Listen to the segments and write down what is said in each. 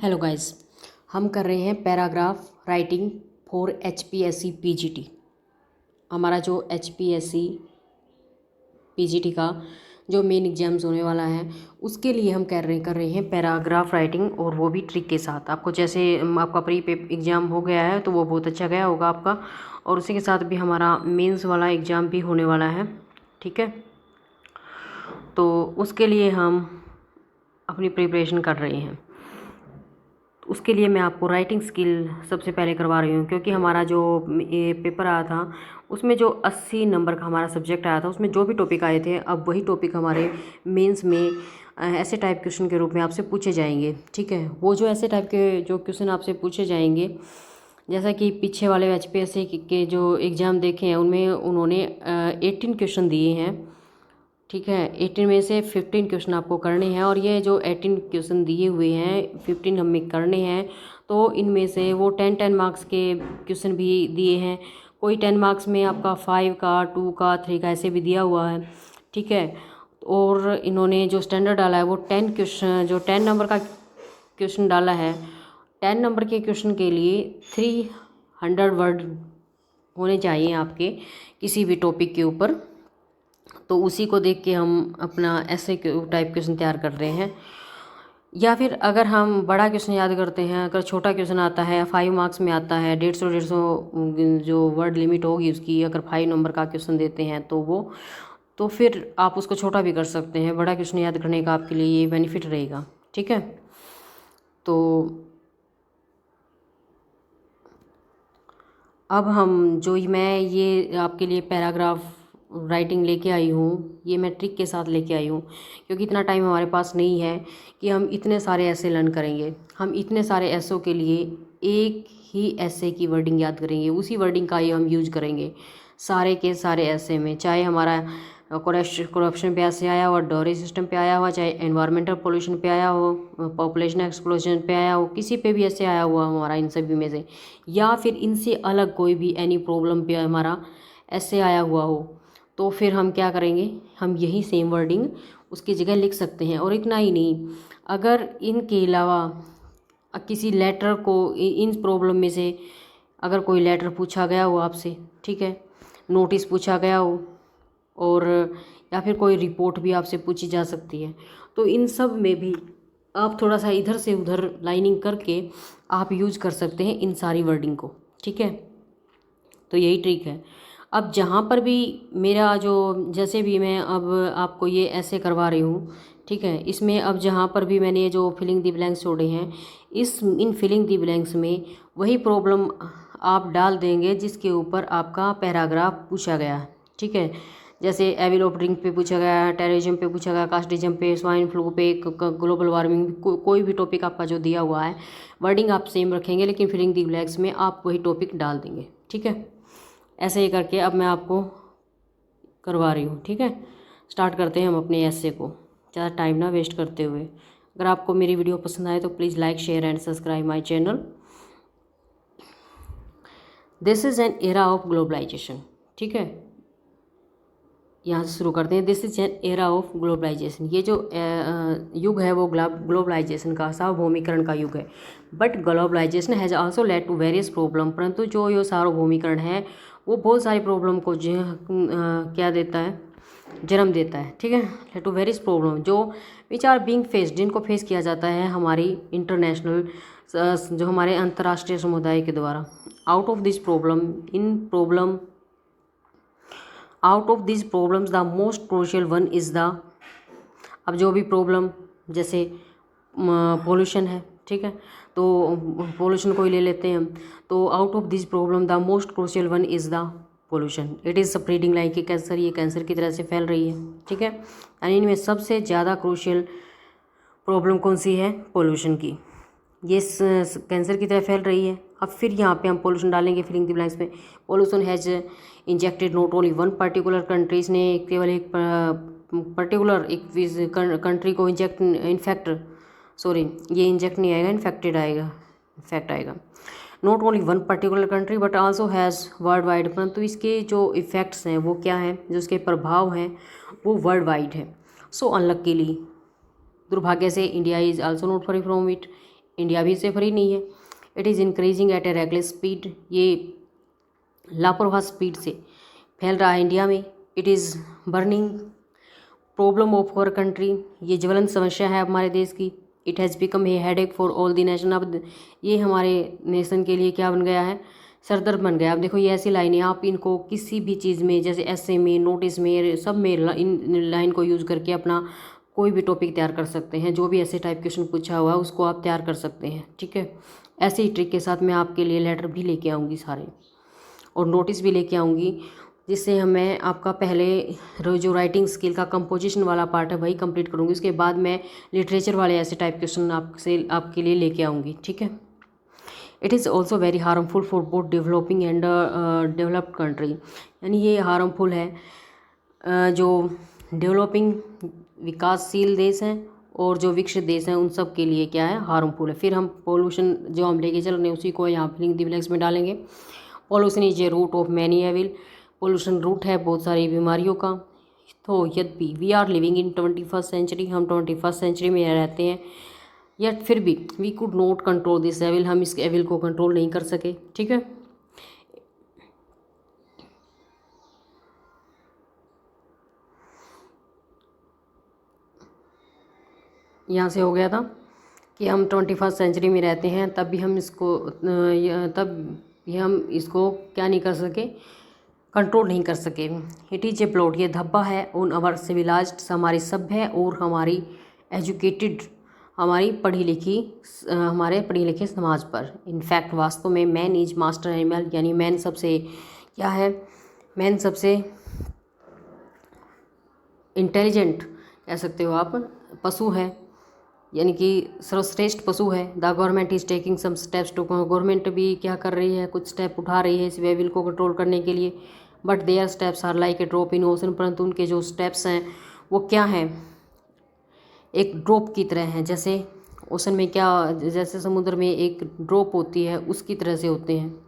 Hello guys, हम कर रहे हैं paragraph writing for HPSC PGT। हमारा जो HPSC PGT का जो मेन एग्ज़ाम्स होने वाला है उसके लिए हम कर रहे हैं पैराग्राफ राइटिंग, और वो भी ट्रिक के साथ। आपको जैसे आपका प्री एग्ज़ाम हो गया है तो वो बहुत अच्छा गया होगा आपका, और उसी के साथ भी हमारा मेंस वाला एग्ज़ाम भी होने वाला है। ठीक है, तो उसके लिए हम अपनी प्रिपरेशन कर रहे हैं। उसके लिए मैं आपको राइटिंग स्किल सबसे पहले करवा रही हूँ, क्योंकि हमारा जो ये पेपर आया था उसमें जो 80 नंबर का हमारा सब्जेक्ट आया था उसमें जो भी टॉपिक आए थे, अब वही टॉपिक हमारे मेंस में ऐसे टाइप क्वेश्चन के रूप में आपसे पूछे जाएंगे। ठीक है, वो जो ऐसे टाइप के जो क्वेश्चन आपसे पूछे जाएंगे, जैसा कि पीछे वाले HPSC के जो एग्ज़ाम देखे हैं उनमें उन्होंने 18 क्वेश्चन दिए हैं। ठीक है, 18 में से 15 क्वेश्चन आपको करने हैं, और ये जो 18 क्वेश्चन दिए हुए हैं 15 हमें करने हैं। तो इनमें से वो 10 मार्क्स के क्वेश्चन भी दिए हैं, कोई 10 मार्क्स में आपका 5 का 2 का 3 का ऐसे भी दिया हुआ है। ठीक है, और इन्होंने जो स्टैंडर्ड डाला है वो 10 क्वेश्चन, जो 10 नंबर का क्वेश्चन डाला है, 10 नंबर के क्वेश्चन के लिए 300 वर्ड होने चाहिए आपके किसी भी टॉपिक के ऊपर। तो उसी को देख के हम अपना ऐसे टाइप क्वेश्चन तैयार कर रहे हैं। या फिर अगर हम बड़ा क्वेश्चन याद करते हैं, अगर छोटा क्वेश्चन आता है 5 मार्क्स में आता है, 150 जो वर्ड लिमिट होगी उसकी, अगर 5 नंबर का क्वेश्चन देते हैं तो फिर आप उसको छोटा भी कर सकते हैं। बड़ा क्वेश्चन याद करने का आपके लिए ये बेनिफिट रहेगा। ठीक है, तो अब हम जो मैं ये आपके लिए पैराग्राफ राइटिंग लेके आई हूँ, ये मैं ट्रिक के साथ लेके आई हूँ, क्योंकि इतना टाइम हमारे पास नहीं है कि हम इतने सारे ऐसे लर्न करेंगे। हम इतने सारे ऐसों के लिए एक ही ऐसे की वर्डिंग याद करेंगे, उसी वर्डिंग का ही हम यूज करेंगे सारे के सारे ऐसे में, चाहे हमारा करप्शन पे ऐसे आया हो, डोरी सिस्टम पे आया हुआ, चाहे एनवायरमेंटल पोल्यूशन पे आया हो, पॉपुलेशन एक्सप्लोजन पे आया हो, किसी पे भी ऐसे आया हुआ हमारा इन सभी में से, या फिर इनसे अलग कोई भी एनी प्रॉब्लम पे हमारा ऐसे आया हुआ हो, तो फिर हम क्या करेंगे, हम यही सेम वर्डिंग उसकी जगह लिख सकते हैं। और इतना ही नहीं, अगर इनके अलावा किसी लेटर को इन प्रॉब्लम में से अगर कोई लेटर पूछा गया हो आपसे, ठीक है, नोटिस पूछा गया हो, और या फिर कोई रिपोर्ट भी आपसे पूछी जा सकती है, तो इन सब में भी आप थोड़ा सा इधर से उधर लाइनिंग करके आप यूज कर सकते हैं इन सारी वर्डिंग को। ठीक है, तो यही ट्रिक है। अब जहाँ पर भी मेरा जो, जैसे भी मैं अब आपको ये ऐसे करवा रही हूँ, ठीक है, इसमें अब जहाँ पर भी मैंने जो फिलिंग दी ब्लैंक्स छोड़े हैं, इन फिलिंग दी ब्लैंक्स में वही प्रॉब्लम आप डाल देंगे जिसके ऊपर आपका पैराग्राफ पूछा गया है। ठीक है, जैसे एविल ड्रिंक पे पूछा गया, टेररिज्म पे पूछा गया, कास्टिज्म पे, स्वाइन फ्लू पे, ग्लोबल वार्मिंग, कोई भी टॉपिक आपका जो दिया हुआ है, वर्डिंग आप सेम रखेंगे, लेकिन फिलिंग दी ब्लैंक्स में आप वही टॉपिक डाल देंगे। ठीक है, ऐसे ही करके अब मैं आपको करवा रही हूँ। ठीक है, स्टार्ट करते हैं हम अपने ऐसे को, ज़्यादा टाइम ना वेस्ट करते हुए। अगर आपको मेरी वीडियो पसंद आए तो please like, share and subscribe my channel. This is an era of globalization. ठीक है, यहाँ से शुरू करते हैं। This is an era of globalization. ये जो युग है वो ग्लोबलाइजेशन का, सार्वभौमिकरण का युग है। But globalization has also led to various problem, परंतु जो ये सार्वभौमिकरण है वो बहुत सारी प्रॉब्लम को क्या देता है, जन्म देता है। ठीक है, लेड टू वेरियस प्रॉब्लम जो विच आर बीइंग फेस्ड, जिनको फेस किया जाता है हमारी इंटरनेशनल, जो हमारे अंतर्राष्ट्रीय समुदाय के द्वारा। Out of this problem out of this problems the most crucial one is the, अब जो भी प्रॉब्लम, जैसे पोल्यूशन है, ठीक है, तो पोल्यूशन को ही ले लेते हैं हम। तो out of this problem the most crucial one is the pollution. It is spreading like a cancer, ये कैंसर की तरह से फैल रही है। ठीक है, यानी इनमें सबसे ज़्यादा क्रूशियल प्रॉब्लम कौन सी है, पोल्यूशन की, ये कैंसर की तरह फैल रही है। अब फिर यहाँ पे हम पोल्यूशन डालेंगे फिलिंग द ब्लैंक्स में। Pollution has injected not only one particular countries, ने केवल एक पर्टिकुलर एक कंट्री को ये इंजेक्ट नहीं आएगा, इन्फेक्टेड आएगा, इफेक्ट आएगा। Not only one particular country but also has world wide, परंतु इसके जो इफ़ेक्ट्स हैं वो क्या हैं, जो इसके प्रभाव हैं वो वर्ल्ड वाइड है। सो अनलकीली, दुर्भाग्य से, India is also not free from it. India भी इससे फ्री नहीं है। It is increasing at a regular speed, ये लापरवाह स्पीड से फैल रहा है इंडिया में। It is burning problem of our country, ये ज्वलंत समस्या है हमारे देश की। It has become a headache for all the nation, अब ये हमारे नेशन के लिए क्या बन गया है, सरदर्द बन गया। अब देखो ये ऐसी लाइनें, आप इनको किसी भी चीज़ में, जैसे ऐसे में, नोटिस में, सब में इन लाइन को यूज़ करके अपना कोई भी टॉपिक तैयार कर सकते हैं। जो भी ऐसे टाइप क्वेश्चन पूछा हुआ है उसको आप तैयार कर सकते हैं, ठीक है। ऐसे ही ट्रिक के साथ मैं आपके लिए लेटर भी लेके आऊँगी सारे, और नोटिस भी लेके आऊँगी, जिससे मैं आपका पहले जो राइटिंग स्किल का कंपोजिशन वाला पार्ट है वही कंप्लीट करूँगी। उसके बाद मैं लिटरेचर वाले ऐसे टाइप क्वेश्चन आपके लिए लेके आऊँगी, ठीक है। It is also very harmful for both developing and developed country, यानी ये हार्मफुल है जो डेवलपिंग विकासशील देश हैं और जो विकसित देश हैं उन सब के लिए क्या है, हार्मफुल है। फिर हम पोल्यूशन जो हम लेके चल रहे हैं उसी को यहाँ फिलिंग द ब्लैंक्स में डालेंगे। Pollution is a root of many evil, pollution root है बहुत सारी बीमारियों का। तो यद्यपि we are living in 21st century, हम 21st सेंचुरी में रहते हैं, यट फिर भी we could not control this evil, हम इस एविल को कंट्रोल नहीं कर सके, ठीक है। यहाँ से हो गया था कि हम 21st सेंचुरी में रहते हैं, तब भी हम इसको इसको क्या नहीं कर सके, कंट्रोल नहीं कर सके। इट इज ए प्लॉट, ये धब्बा है उन अवर सिविलाइज्ड, हमारी सभ्य और हमारी एजुकेटेड, हमारे पढ़ी लिखी समाज पर। इनफैक्ट वास्तव में मैन इज मास्टर एनिमल, यानी मैन सबसे क्या है, मैन सबसे इंटेलिजेंट कह सकते हो आप, पशु है, यानी कि सर्वश्रेष्ठ पशु है। The government is taking some steps to, government भी क्या कर रही है, कुछ स्टेप उठा रही है इस एविल को कंट्रोल करने के लिए। But their steps are like a drop in ocean, परंतु उनके जो स्टेप्स हैं वो क्या हैं, एक ड्रॉप की तरह हैं। जैसे ओशन में क्या, जैसे समुद्र में एक ड्रॉप होती है उसकी तरह से होते हैं।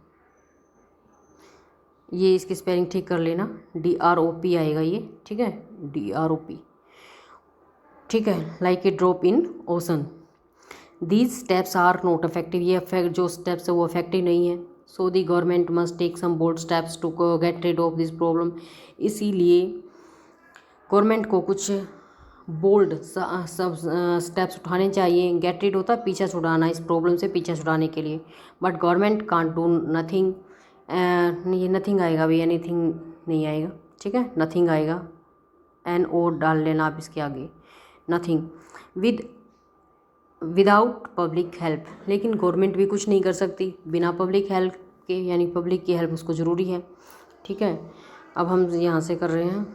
ये इसकी स्पेलिंग ठीक कर लेना, DROP आएगा ये, ठीक है, DROP, ठीक है, like a drop in ocean. These steps are not effective, ये जो स्टेप्स है वो इफेक्टिव नहीं है। So the government must take some bold steps to get rid of this problem, इसीलिए गवर्नमेंट को कुछ बोल्ड सब स्टेप्स उठाने चाहिए। गेट रिड होता है पीछा छुड़ाना, इस प्रॉब्लम से पीछा छुड़ाने के लिए। But government can't do nothing, ये नथिंग आएगा भैया, एनीथिंग नहीं आएगा, ठीक है, नथिंग आएगा, NO डाल लेना आप इसके आगे, नथिंग, विदाउट पब्लिक हेल्प। लेकिन गवर्नमेंट भी कुछ नहीं कर सकती बिना पब्लिक हेल्प के, यानी पब्लिक की हेल्प उसको ज़रूरी है, ठीक है। अब हम यहाँ से कर रहे हैं,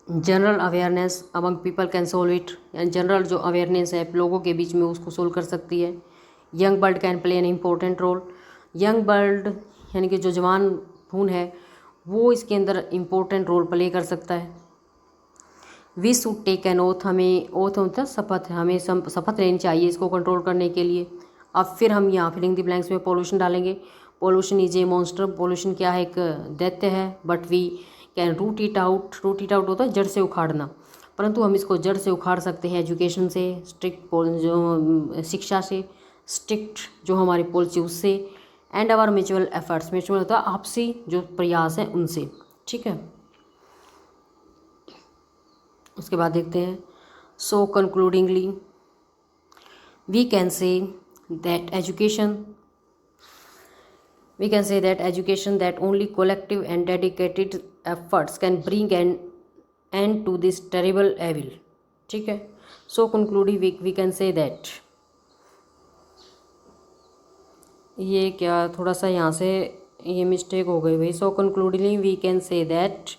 general awareness among people can solve it, यानी जनरल जो अवेयरनेस है लोगों के बीच में उसको सोल्व कर सकती है। Young bird can play an important role, young bird यानी कि जो जवान खून है वो इसके अंदर इम्पोर्टेंट रोल प्ले कर सकता है। We should take an oath, हमें ओथ होता है शपथ, हमें शपथ लेनी चाहिए इसको कंट्रोल करने के लिए। अब फिर हम यहाँ फिलिंग द ब्लैंक्स में पोल्यूशन डालेंगे। Pollution is a monster, pollution क्या है, एक दैत्य है। But we can root it out, root it out होता है जड़ से उखाड़ना, परंतु हम इसको जड़ से उखाड़ सकते हैं एजुकेशन से, स्ट्रिक्ट जो शिक्षा से, स्ट्रिक्ट जो हमारी पॉलिसी उससे, and our mutual efforts, mutual होता है आपसी जो प्रयास हैं उनसे, ठीक है। उसके बाद देखते हैं, so concludingly we can say that education that only collective and dedicated efforts can bring an end to this terrible evil, ठीक है। So concluding we can say that, ये क्या थोड़ा सा यहाँ से ये मिस्टेक हो गई भाई। So concludingly we can say that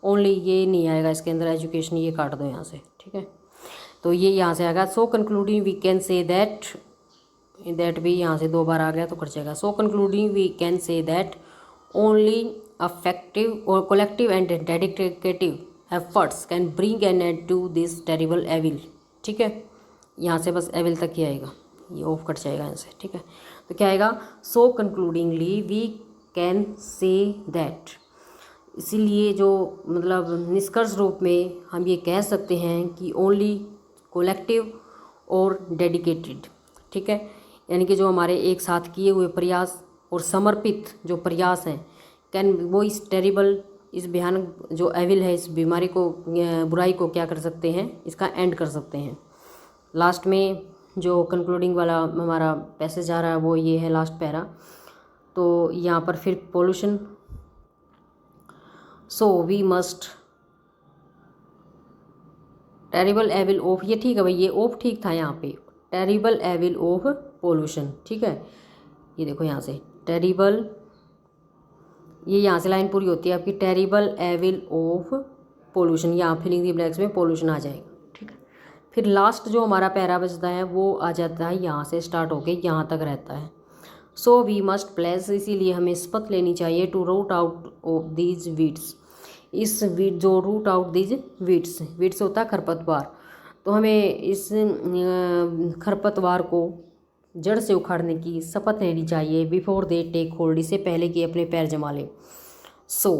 only, ये नहीं आएगा इसके अंदर एजुकेशन, ये काट दो यहाँ से, ठीक है। तो ये यहाँ से आएगा, so concluding we can say that भी यहाँ से 2 बार आ गया तो कट जाएगा। So concluding we can say that only affective और collective and dedicative efforts can bring an end to this terrible evil, ठीक है। यहाँ से बस एविल तक ही आएगा, ये ऑफ कट जाएगा यहाँ से, ठीक है। तो क्या आएगा, सो concludingly we can say that, इसीलिए जो मतलब निष्कर्ष रूप में हम ये कह सकते हैं कि ओनली कोलेक्टिव और डेडिकेटेड। ठीक है, यानी कि जो हमारे एक साथ किए हुए प्रयास और समर्पित जो प्रयास हैं, कैन वो इस टेरिबल, इस भयानक जो एविल है, इस बीमारी को, बुराई को क्या कर सकते हैं, इसका एंड कर सकते हैं। लास्ट में जो कंक्लूडिंग वाला हमारा पैसेज आ रहा है वो ये है, लास्ट पैरा। तो यहाँ पर फिर pollution, so we must terrible evil of, ये ठीक है भाई, ये ऑफ ठीक था यहाँ पे, टेरिबल एविल ऑफ पोल्यूशन। ठीक है, ये देखो यहाँ से टेरिबल, ये यहाँ से लाइन पूरी होती है आपकी, टेरिबल एविल ऑफ पोल्यूशन, यहाँ फिलिंग दी ब्लैक्स में पोल्यूशन आ जाएगा। ठीक है, फिर लास्ट जो हमारा पैरा बचता है वो आ जाता है यहाँ से स्टार्ट होके यहाँ तक रहता है। सो वी मस्ट प्लेस, इसीलिए हमें शपथ लेनी चाहिए, to root out of these weeds, इस वीड जो root out these weeds, weeds होता है खरपतवार, तो हमें इस खरपतवार को जड़ से उखाड़ने की शपथ लेनी चाहिए, बिफोर दे टेक होल्ड, इससे पहले कि अपने पैर जमा लें। So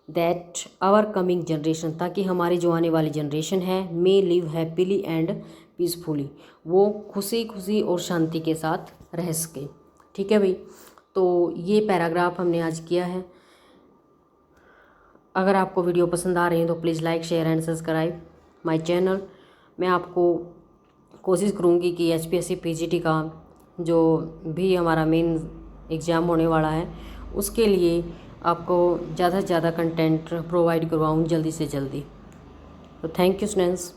that our coming generation, ताकि हमारी जो आने वाली जनरेशन है, may live happily and peacefully, वो खुशी खुशी और शांति के साथ रह सके। ठीक है भाई, तो ये पैराग्राफ हमने आज किया है। अगर आपको वीडियो पसंद आ रही है तो please like, share and subscribe my channel. मैं आपको कोशिश करूँगी कि HPSC PGT का जो भी हमारा मेन एग्ज़ाम होने वाला है उसके लिए आपको ज़्यादा से ज़्यादा कंटेंट प्रोवाइड करवाऊँ जल्दी से जल्दी। तो थैंक यू स्टूडेंट्स।